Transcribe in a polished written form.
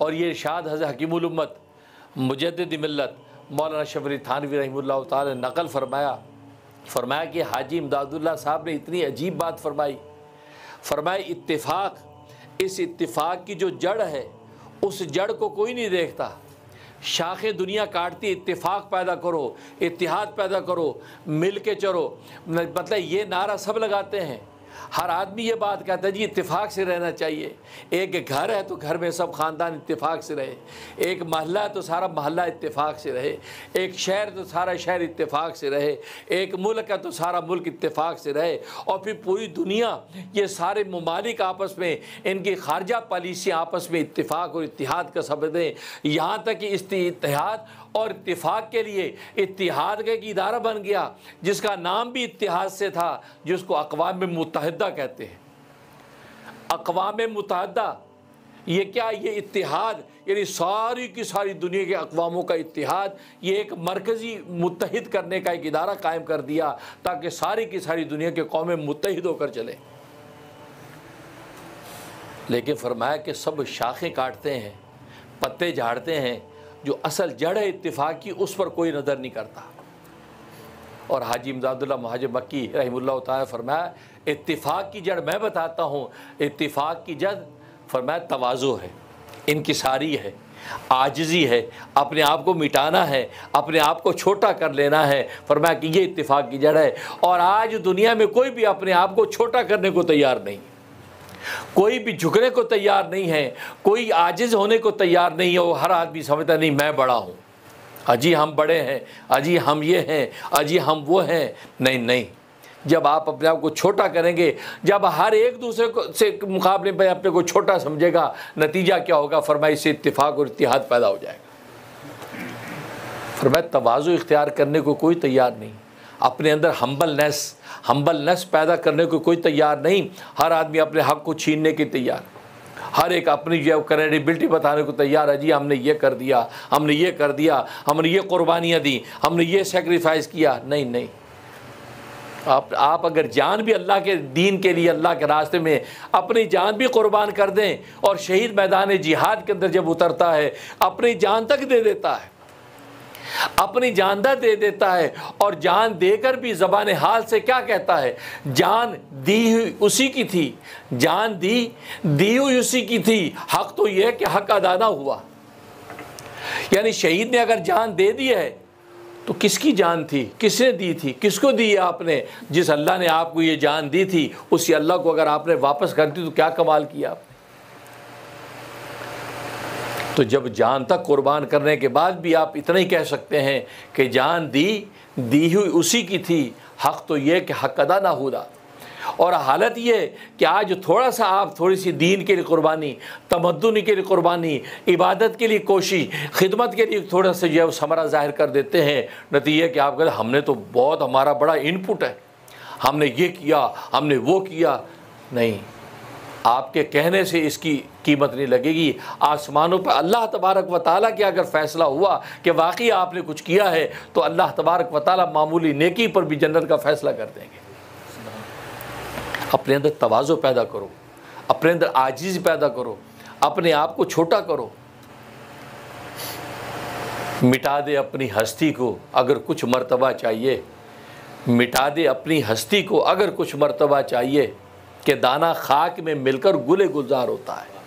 और ये इरशाद हज़रत हकीमुल उम्मत मुजद्दिद मिल्लत मौलाना अशरफ अली थानवी रहमतुल्लाह ताला ने नकल फरमाया कि हाजी इमदादुल्लाह साहब ने इतनी अजीब बात फरमाया इत्तिफ़ाक़, इस इत्तिफ़ाक़ की जो जड़ है उस जड़ को कोई नहीं देखता। शाखें दुनिया काटती, इत्तिफ़ाक़ पैदा करो, इत्तिहाद पैदा करो, मिल के चलो, मतलब ये नारा सब लगाते हैं। हर आदमी ये बात कहता है जी इत्तिफाक से रहना चाहिए। एक घर है तो घर में सब ख़ानदान इत्तिफाक से रहे, एक महल्ला है तो सारा महल्ला इत्तिफाक से रहे, एक शहर तो सारा शहर इत्तिफाक से रहे, एक मुल्क है तो सारा मुल्क इत्तिफाक से रहे, और फिर पूरी दुनिया, ये सारे ममालिक आपस में, इनकी खारजा पॉलिसियाँ आपस में इत्तिफाक और इत्तिहाद का सबब दें। यहाँ तक कि इत्तिहाद और इत्तिफाक के लिए इत्तिहाद का एक इदारा बन गया जिसका नाम भी इत्तिहाद से था, जिसको अक़वाम मुत्तहिदा कहते हैं। अक़वाम मुत्तहिदा ये क्या, ये इत्तिहाद यानी सारी की सारी दुनिया के अक़वामों का इत्तिहाद, ये एक मरकज़ी मुत्तहिद करने का एक इदारा कायम कर दिया ताकि सारी की सारी दुनिया के कौमें मुत्तहिद होकर चले। लेकिन फरमाया कि सब शाखें काटते हैं, पत्ते झाड़ते हैं, जो असल जड़ है इत्तिफाक की उस पर कोई नज़र नहीं करता। और हाजी इमदादुल्लाह मुहाजिर मक्की रहमतुल्लाह ताला फरमाया इत्तिफाक की जड़ मैं बताता हूँ। इत्तिफाक की जड़ फरमाया तवाज़ु है, इनकिसारी है, आजिज़ी है, अपने आप को मिटाना है, अपने आप को छोटा कर लेना है। फरमाया कि ये इत्तिफाक की जड़ है। और आज दुनिया में कोई भी अपने आप को छोटा करने को तैयार नहीं, कोई भी झुकने को तैयार नहीं है, कोई आजिज़ होने को तैयार नहीं है। वो हर आदमी समझता नहीं मैं बड़ा हूँ, अजी हम बड़े हैं, अजी हम ये हैं, अजी हम वो हैं। नहीं नहीं, जब आप अपने आप को छोटा करेंगे, जब हर एक दूसरे को से मुकाबले में अपने को छोटा समझेगा, नतीजा क्या होगा? फरमाया इससे इत्तिफाक और इत्तिहाद पैदा हो जाएगा। फरमाया तवाज़ु इख्तियार करने को कोई तैयार नहीं, अपने अंदर हम्बलनेस पैदा करने को कोई तैयार नहीं। हर आदमी अपने हक़ को छीनने के तैयार, हर एक अपनी जो क्रेडिबिलिटी बताने को तैयार है। जी हमने ये कर दिया, हमने ये कर दिया, हमने ये कुर्बानियाँ दी, हमने ये सेक्रीफाइस किया। नहीं नहीं, आप अगर जान भी अल्लाह के दीन के लिए, अल्लाह के रास्ते में अपनी जान भी कुर्बान कर दें, और शहीद मैदान जिहाद के अंदर जब उतरता है अपनी जान तक दे देता है, अपनी जान दे देता है। और जान देकर भी ज़बान हाल से क्या कहता है? जान दी हुई उसी की थी, जान दी हुई उसी की थी, हक़ तो यह है कि हक़ अदा ना हुआ। यानी शहीद ने अगर जान दे दी है तो किसकी जान थी, किसने दी थी, किसको दी है आपने? जिस अल्लाह ने आपको ये जान दी थी उसी अल्लाह को अगर आपने वापस कर दी तो क्या कमाल किया आपने। तो जब जान तक कुर्बान करने के बाद भी आप इतना ही कह सकते हैं कि जान दी हुई उसी की थी, हक़ तो ये कि हक़ अदा ना हुआ। और हालत ये कि आज थोड़ा सा आप थोड़ी सी दीन के लिए कुर्बानी, तमद्दुन के लिए कुर्बानी, इबादत के लिए कोशिश, खिदमत के लिए थोड़ा सा जो समरा ज़ाहिर कर देते हैं, नतीजा कि आप कहते हमने तो बहुत, हमारा बड़ा इनपुट है, हमने ये किया, हमने वो किया। नहीं, आपके कहने से इसकी कीमत नहीं लगेगी। आसमानों पर अल्लाह तबारक व तआला के अगर फ़ैसला हुआ कि वाकई आपने कुछ किया है तो अल्लाह तबारक व तआला मामूली नेकी पर भी जन्नत का फ़ैसला कर देंगे। अपने अंदर तवाज़ु पैदा करो, अपने अंदर आजीज़ पैदा करो, अपने आप को छोटा करो। मिटा दे अपनी हस्ती को अगर कुछ मर्तबा चाहिए, मिटा दे अपनी हस्ती को अगर कुछ मर्तबा चाहिए, कि दाना खाक में मिलकर गुले गुलजार होता है।